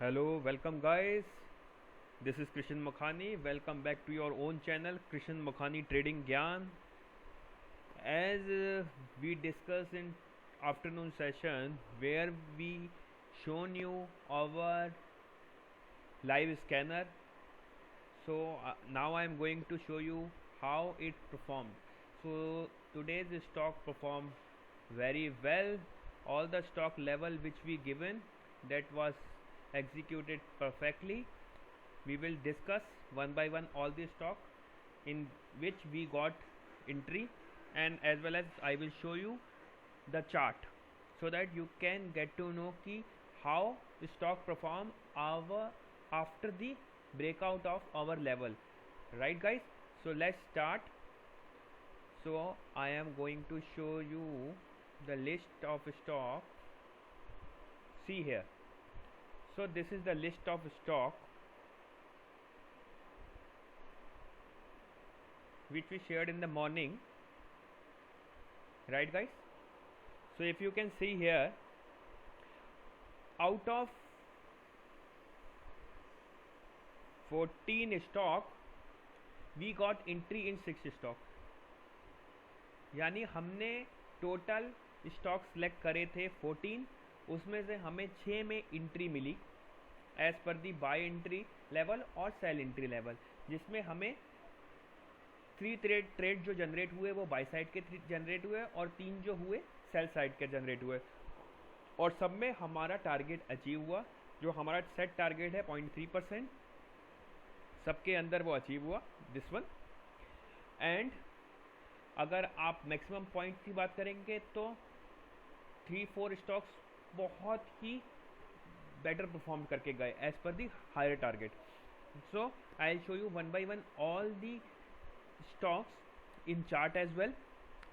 Hello, welcome guys. This is Krishan Makhani. Welcome back to your own channel, Krishan Makhani Trading Gyan. As we discussed in afternoon session, where we shown you our live scanner. So now I am going to show you how it performed. So today's stock performed very well. All the stock level which we given, that was executed perfectly. We will discuss one by one all the stock in which we got entry, and as well as I will show you the chart so that you can get to know ki how the stock perform our after the breakout of our level, right guys? So let's start. So I am going to show you the list of stock. See here. So this is the list of stock which we shared in the morning, right guys? So if you can see here, out of 14 stock we got entry in 6 stock. यानी हमने total stock select करे थे 14, उसमें से हमें 6 में entry मिली as per दी bye entry level और cell entry level, जिसमें हमें 3 ट्रेड जो जनरेट हुए वो बाय साइड के जनरेट हुए और 3 जो हुए सेल साइड के जनरेट हुए, और सब में हमारा टारगेट अचीव हुआ। जो हमारा सेट टारगेट है 0.3%, सबके अंदर वो अचीव हुआ, दिस वन। एंड अगर आप मैक्सिमम पॉइंट की बात करेंगे तो 3-4 स्टॉक्स बहुत ही बेटर परफॉर्म करके गए as per the higher target. So I will show you one by one all the stocks in chart as well.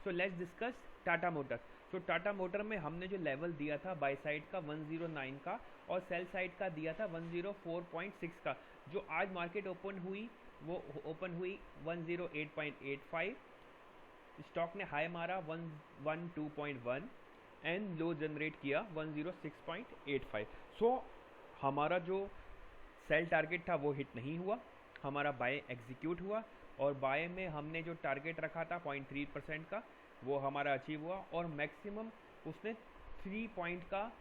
So let's discuss Tata motor. So Tata motor में हमने जो लेवल दिया था बाय साइड का 109 का और सेल साइड का दिया था 104.6 का। जो आज मार्केट ओपन हुई वो ओपन हुई 108.85। स्टॉक ने हाई मारा 112.1 एंड लो जनरेट किया 106.85। सो हमारा जो सेल टारगेट था वो हिट नहीं हुआ, हमारा बाय एग्जीक्यूट हुआ, और बाय में हमने जो टारगेट रखा था 0.3% का वो हमारा अचीव हुआ, और मैक्सिमम उसने 3 पॉइंट का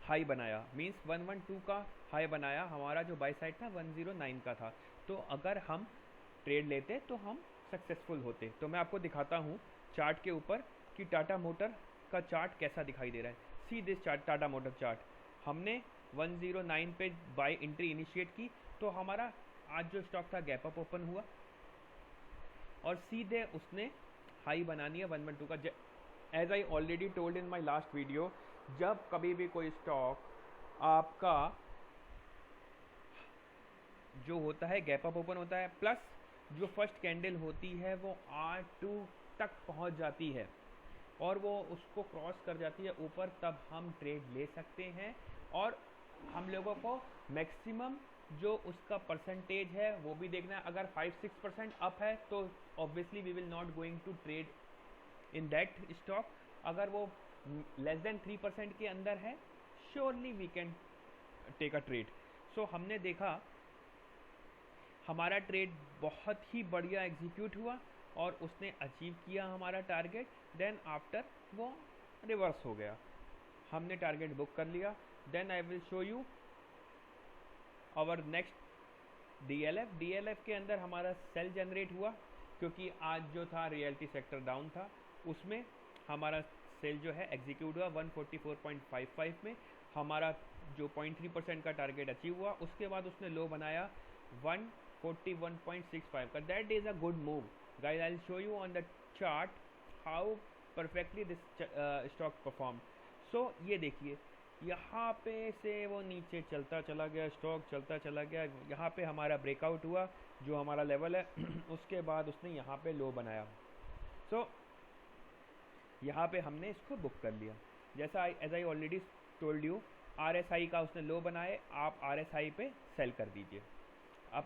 हाई बनाया, मींस 112 का हाई बनाया। हमारा जो बाय साइड था 109 का था, तो अगर हम ट्रेड लेते तो हम सक्सेसफुल होते। तो मैं आपको दिखाता हूँ चार्ट के ऊपर कि टाटा मोटर का चार्ट कैसा दिखाई दे रहा है। See this chart, Tata motor chart. हमने 109 पे बाय एंट्री इनिशिएट की, तो हमारा आज जो स्टॉक था गैप अप ओपन हुआ और सीधे उसने हाई बनानी है 112 का। As I already told in my last video, जब कभी भी कोई स्टॉक आपका जो होता है गैप अप ओपन होता है, प्लस जो फर्स्ट कैंडल होती है वो R2 तक पहुंच जाती है और वो उसको क्रॉस कर जाती है ऊपर, तब हम ट्रेड ले सकते हैं। और हम लोगों को मैक्सिमम जो उसका परसेंटेज है वो भी देखना है। अगर 5-6% अप है तो obviously we will not going to trade in that stock. अगर वो लेस देन 3% के अंदर है, surely we can take a trade. So हमने देखा हमारा ट्रेड बहुत ही बढ़िया एग्जीक्यूट हुआ और उसने अचीव किया हमारा टारगेट। देन आफ्टर वो रिवर्स हो गया, हमने टारगेट बुक कर लिया। Then I will show you our next DLF. DLF के अंदर हमारा सेल जनरेट हुआ क्योंकि आज जो था रियल्टी सेक्टर डाउन था, उसमें हमारा सेल जो है एग्जीक्यूट हुआ 144.55 में। हमारा जो 0.3% का टारगेट अचीव हुआ, उसके बाद उसने लो बनाया 141.65 का। That is a good move guys. I will show you on the chart how perfectly this stock perform. So ये देखिए, यहाँ पे से वो नीचे चलता चला गया, स्टॉक चलता चला गया, यहाँ पे हमारा ब्रेकआउट हुआ जो हमारा लेवल है उसके बाद उसने यहाँ पे लो बनाया। सो यहाँ पे हमने इसको बुक कर लिया। जैसा as I already told you, RSI का उसने लो बनाए, आप RSI पे सेल कर दीजिए, आप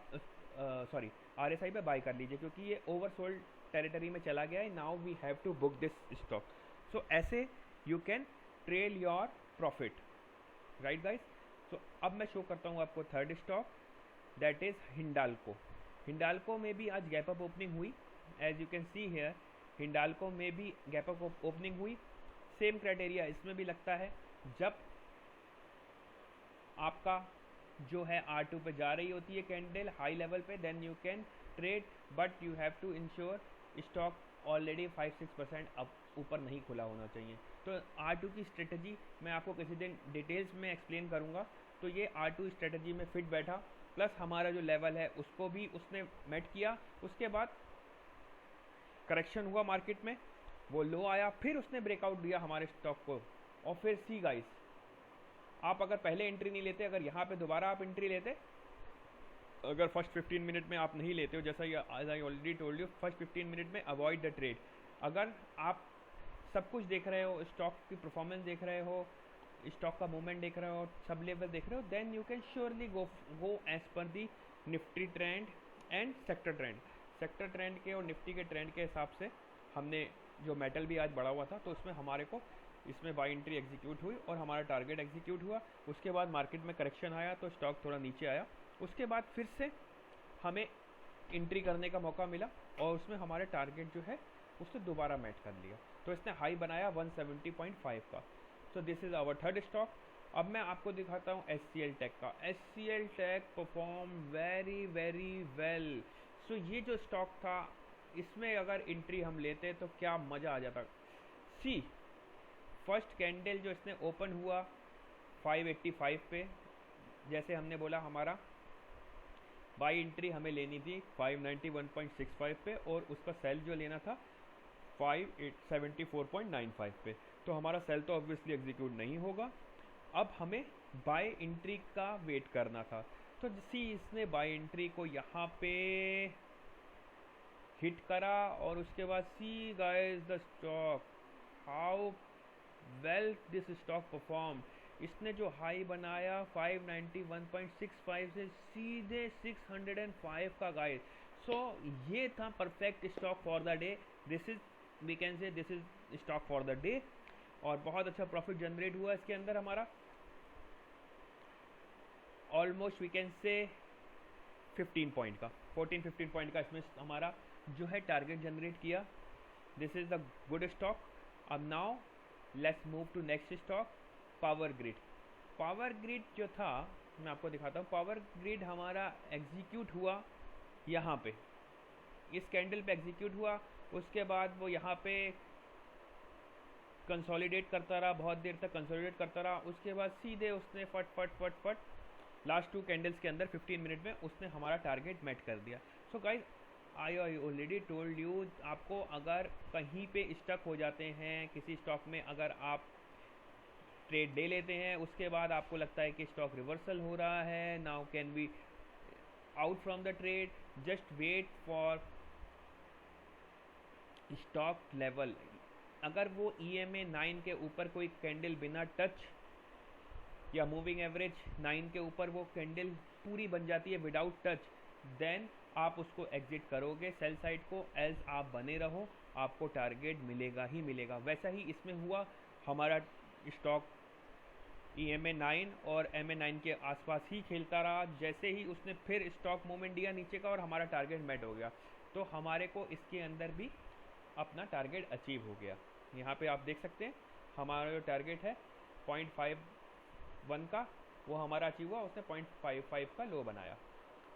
सॉरी RSI पे बाय कर लीजिए, क्योंकि ये ओवरसोल्ड टेरिटरी में चला गया है। Now we have to book this stock. So ऐसे you can trail your profit, right guys. So अब मैं शो करता हूँ आपको third stock, that is Hindalco. Hindalco में भी आज गैप अप ओपनिंग हुई, as you can see here Hindalco में भी गैप अप ओपनिंग हुई। सेम क्राइटेरिया इसमें भी लगता है, जब आपका जो है R2 पे जा रही होती है कैंडल हाई लेवल पे, then you can trade, but you have to ensure stock already 5-6% अब ऊपर नहीं खुला होना चाहिए। तो R2 की स्ट्रेटजी मैं आपको किसी दिन डिटेल्स में एक्सप्लेन करूँगा। तो ये R2 स्ट्रेटजी में फिट बैठा, प्लस हमारा जो लेवल है उसको भी उसने मेट किया। उसके बाद करेक्शन हुआ मार्केट में, वो लो आया, फिर उसने ब्रेकआउट दिया हमारे स्टॉक को। और फिर सी गाइस, आप अगर पहले एंट्री नहीं लेते, अगर यहाँ पे दोबारा आप एंट्री लेते, अगर फर्स्ट 15 मिनट में आप नहीं लेते हो, जैसा as I already told you, first 15 minute में अवॉइड द ट्रेड। अगर आप सब कुछ देख रहे हो, स्टॉक की परफॉर्मेंस देख रहे हो, स्टॉक का मूवमेंट देख रहे हो, सब लेवल देख रहे हो, then you can surely go as per the Nifty trend and sector trend. Sector trend के और निफ्टी के ट्रेंड के हिसाब से हमने जो मेटल भी आज बढ़ा हुआ था, तो उसमें हमारे को इसमें बाई एंट्री एग्जीक्यूट हुई और हमारा टारगेट एग्जीक्यूट हुआ। उसके बाद मार्केट में करेक्शन आया तो स्टॉक थोड़ा नीचे आया, उसके बाद फिर से हमें एंट्री करने का मौका मिला और उसमें हमारे टारगेट जो है उससे दोबारा मैच कर लिया। तो इसने हाई बनाया 170.5 का। तो this is our third stock. अब मैं आपको दिखाता हूँ HCL टेक का। HCL tech perform very very well. So ये जो स्टॉक था, इसमें अगर एंट्री हम लेते तो क्या मज़ा आ जाता। सी फर्स्ट कैंडल जो इसने ओपन हुआ 585 पे, जैसे हमने बोला हमारा बाई एंट्री हमें लेनी थी 591.65 पे, और उसका सेल जो लेना था 574.95 पे। तो हमारा सेल तो ऑब्वियसली एग्जीक्यूट नहीं होगा, अब हमें बाय एंट्री का वेट करना था। तो सी इसने बाय एंट्री को यहाँ पे हिट करा, और उसके बाद see guys the stock, how well this stock perform. इसने जो हाई बनाया 591.65 से सीधे 605 का गाइस। सो ये था perfect stock for the day. This is we can say this is stock for the day, और बहुत अच्छा प्रॉफिट जनरेट हुआ इसके अंदर हमारा, ऑलमोस्ट वी कैन से 15 पॉइंट का, 14-15 पॉइंट का इसमें हमारा जो है टारगेट जनरेट किया। This is the good stock. अब now let's move to next stock, Power Grid. Power Grid जो था मैं आपको दिखाता हूँ। पावर ग्रिड हमारा एग्जीक्यूट हुआ यहाँ पे, इस कैंडल पे एग्जीक्यूट हुआ, उसके बाद वो यहाँ पे कंसोलिडेट करता रहा, बहुत देर तक कंसोलिडेट करता रहा। उसके बाद सीधे उसने फट फट फट फट लास्ट 2 कैंडल्स के अंदर 15 मिनट में उसने हमारा टारगेट मेट कर दिया। So guys I already told you, आपको अगर कहीं पे स्टक हो जाते हैं किसी स्टॉक में, अगर आप ट्रेड ले लेते हैं, उसके बाद आपको लगता है कि स्टॉक रिवर्सल हो रहा है, now can be out from the trade, just wait for stock level. अगर वो EMA 9 के ऊपर कोई कैंडल बिना टच या मूविंग एवरेज 9 के ऊपर वो कैंडल पूरी बन जाती है विदाउट टच, देन आप उसको एग्जिट करोगे सेल साइड को, एल्स आप बने रहो, आपको टारगेट मिलेगा ही मिलेगा। वैसा ही इसमें हुआ, हमारा स्टॉक EMA 9 और MA 9 के आसपास ही खेलता रहा। जैसे ही उसने फिर स्टॉक मूवमेंट दिया नीचे का और हमारा टारगेट मेट हो गया, तो हमारे को इसके अंदर भी अपना टारगेट अचीव हो गया। यहाँ पे आप देख सकते हैं हमारा जो टारगेट है 0.51 का, वो हमारा अचीव हुआ, उसने 0.55 का लो बनाया,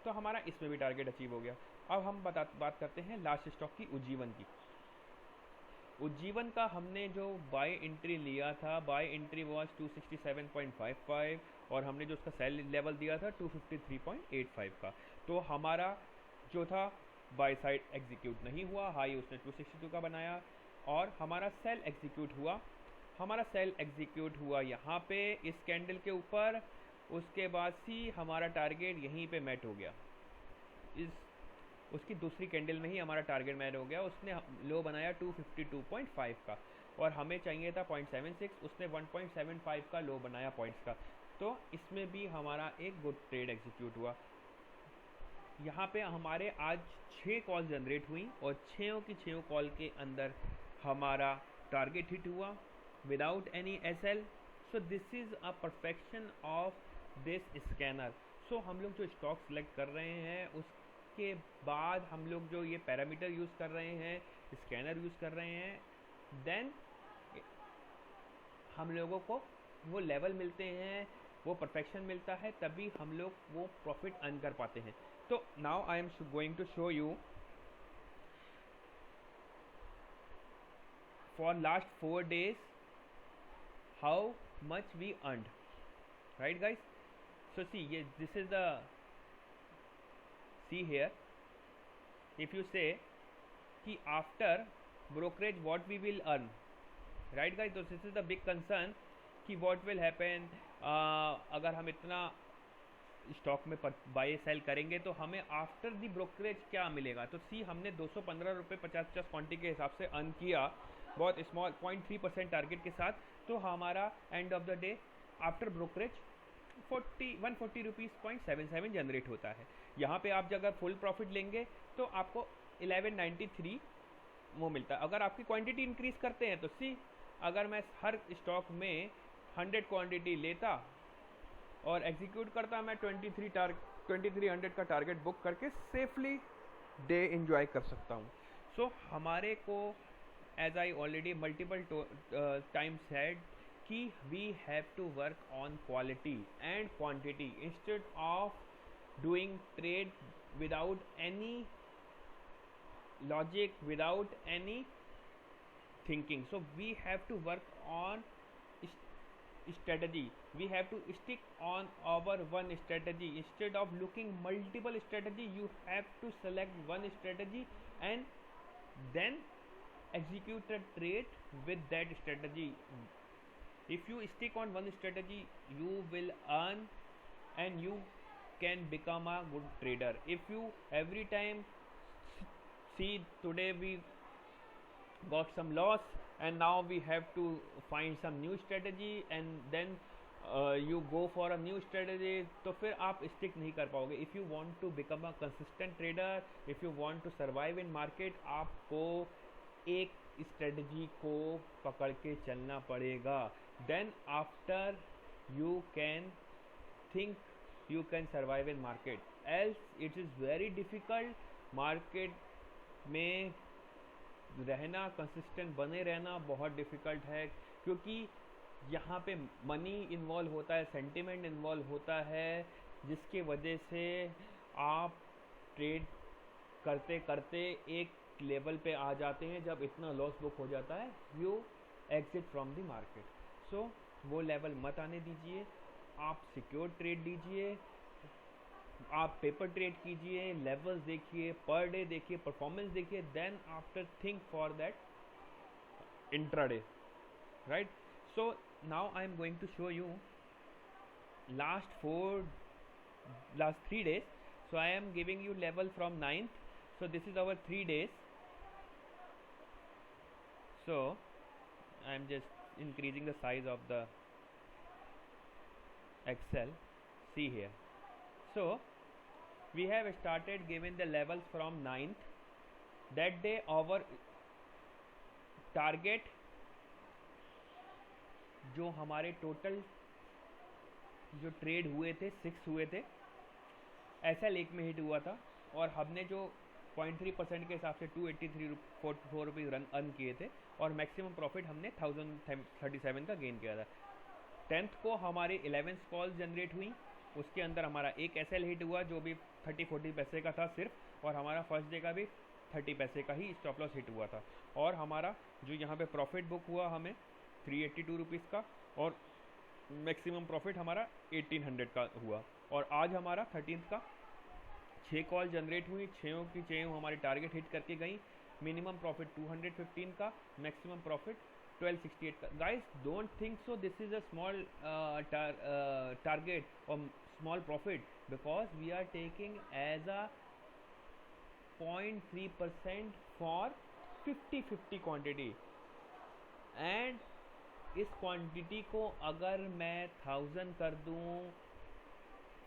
तो हमारा इसमें भी टारगेट अचीव हो गया। अब हम बात करते हैं लास्ट स्टॉक की, उज्जीवन की। उज्जीवन का हमने जो बाय एंट्री लिया था, बाय एंट्री वाज 267.55, और हमने जो उसका सेल लेवल दिया था 253.85 का। तो हमारा जो था बाय साइड एग्जीक्यूट नहीं हुआ, हाई उसने 262 का बनाया, और हमारा सेल एग्जीक्यूट हुआ। हमारा सेल एग्जीक्यूट हुआ यहाँ पे इस कैंडल के ऊपर, उसके बाद सी हमारा टारगेट यहीं पे मेट हो गया, इस उसकी दूसरी कैंडल में ही हमारा टारगेट मेट हो गया। उसने लो बनाया 252.5 का, और हमें चाहिए था 0.76, उसने 1.75 का लो बनाया पॉइंट्स का। तो इसमें भी हमारा एक गुड ट्रेड एग्जीक्यूट हुआ। यहाँ पे हमारे आज 6 कॉल जनरेट हुई, और 6 की 6 कॉल के अंदर हमारा टारगेट हिट हुआ without any SL। So this is a perfection of this scanner. So हम लोग जो स्टॉक सेलेक्ट कर रहे हैं उसके बाद हम लोग जो ये पैरामीटर यूज़ कर रहे हैं, स्कैनर यूज़ कर रहे हैं, देन हम लोगों को वो लेवल मिलते हैं, वो परफेक्शन मिलता है, तभी हम लोग वो प्रॉफिट अर्न कर पाते हैं। तो now I am going to show you for last 4 days how much we earned, right guys? So see, this is the, see here, if you say कि after brokerage what we will earn, right guys? So this is the big concern कि what will happen अगर हम इतना stock में bye cell करेंगे तो हमें after the brokerage क्या मिलेगा। तो सी हमने 215 रुपये 50 क्वांटिटी के हिसाब से अर्न किया, बहुत स्मॉल 0.3% टारगेट के साथ। तो हमारा end of the day after brokerage 140 rupees 0.77 generate होता है। यहाँ पे आप अगर फुल प्रॉफिट लेंगे तो आपको 1193 वो मिलता है। अगर आपकी क्वांटिटी इंक्रीज करते हैं तो सी, अगर मैं हर स्टॉक में 100 क्वांटिटी लेता और एग्जीक्यूट करता, मैं 2300 का टारगेट बुक करके सेफली डे एंजॉय कर सकता हूँ। सो हमारे को as I already multiple times said कि we have to work on quality and quantity instead of doing trade without any logic, without any thinking. So we have to work on strategy. We have to stick on our one strategy instead of looking multiple strategy. You have to select one strategy and then execute a trade with that strategy. If you stick on one strategy, you will earn and you can become a good trader. If you every time see today we got some loss and now we have to find some new strategy and then you go for a new strategy, तो फिर आप stick नहीं कर पाओगे। If you want to become a consistent trader, if you want to survive in market, आपको एक strategy को पकड़ के चलना पड़ेगा। Then after you can think you can survive in market, else it is very difficult. Market में रहना, consistent बने रहना बहुत डिफ़िकल्ट है, क्योंकि यहाँ पे मनी इन्वॉल्व होता है, सेंटिमेंट इन्वॉल्व होता है, जिसके वजह से आप ट्रेड करते करते एक लेवल पे आ जाते हैं जब इतना लॉस बुक हो जाता है, you exit from the market. So वो लेवल मत आने दीजिए, आप सिक्योर ट्रेड लीजिए, आप पेपर ट्रेड कीजिए, लेवल्स देखिए, पर डे देखिए, परफॉर्मेंस देखिए, then after think for that intraday, right? So now I am going to show you last 3 days. So I am giving you level from 9th. So this is our 3 days. So I am just increasing the size of the Excel. See here. So we have started giving the levels from 9th. That day our target जो हमारे total जो trade हुए थे 6 हुए थे, ऐसा lake में hit हुआ था, और हमने जो 0.3% के हिसाब से 283.4 रुपीज़ रन अर्न किए थे, और मैक्सिमम प्रॉफिट हमने 1037 का गेन किया था। 10th को हमारी 11 कॉल जनरेट हुई, उसके अंदर हमारा एक एसएल हिट हुआ जो भी 30-40 पैसे का था सिर्फ, और हमारा फर्स्ट डे का भी 30 पैसे का ही स्टॉप लॉस हिट हुआ था, और हमारा जो यहाँ पे प्रॉफिट बुक हुआ हमें 382 रुपीज़ का, और मैक्सिमम प्रॉफिट हमारा 1800 का हुआ। और आज हमारा 13th का 6 कॉल जनरेट हुई, 6 की 6 हमारी टारगेट हिट करके गई, मिनिमम प्रॉफिट 215 का, मैक्सिमम प्रॉफिट 1268 का। Guys don't think so this is a small target और small profit, because we are taking as a 0.3% for 50-50 quantity, and इस क्वांटिटी को अगर मैं 1000 कर दूं,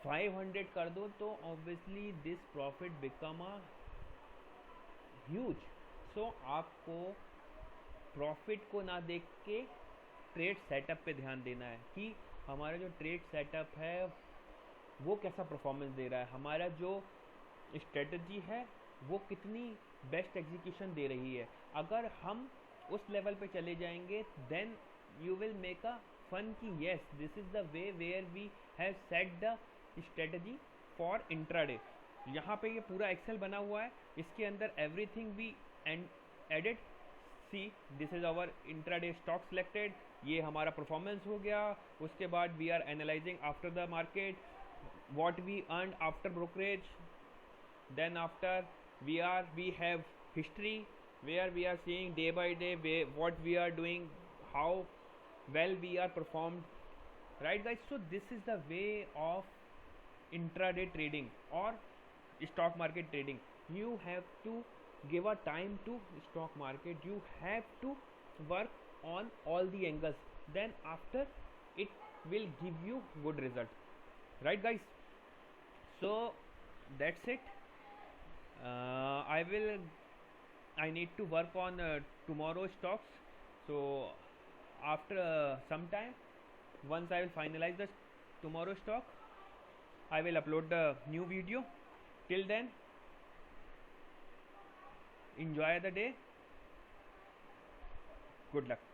500 कर दूं, तो obviously this profit become a huge. So आपको प्रॉफिट को ना देख के ट्रेड सेटअप पे ध्यान देना है कि हमारा जो ट्रेड सेटअप है वो कैसा परफॉर्मेंस दे रहा है, हमारा जो स्ट्रेटजी है वो कितनी बेस्ट एग्जीक्यूशन दे रही है। अगर हम उस लेवल पे चले जाएंगे then you will make a fun कि yes this is the way where we have set the strategy for intraday. यहाँ पे ये पूरा एक्सेल बना हुआ है, इसके अंदर everything we added. See this is our intraday stock selected, ये हमारा परफॉर्मेंस हो गया। उसके बाद we are analysing after the market what we earned after brokerage, then after we have history where we are seeing day by day what we are doing, how well we are performed, right guys? So this is the way of intraday trading or stock market trading. You have to give a time to stock market, you have to work on all the angles, then after it will give you good result, right guys? So that's it. I need to work on tomorrow stocks. So after some time, once I will finalize the tomorrow stock, I will upload the new video. Till then, enjoy the day. Good luck.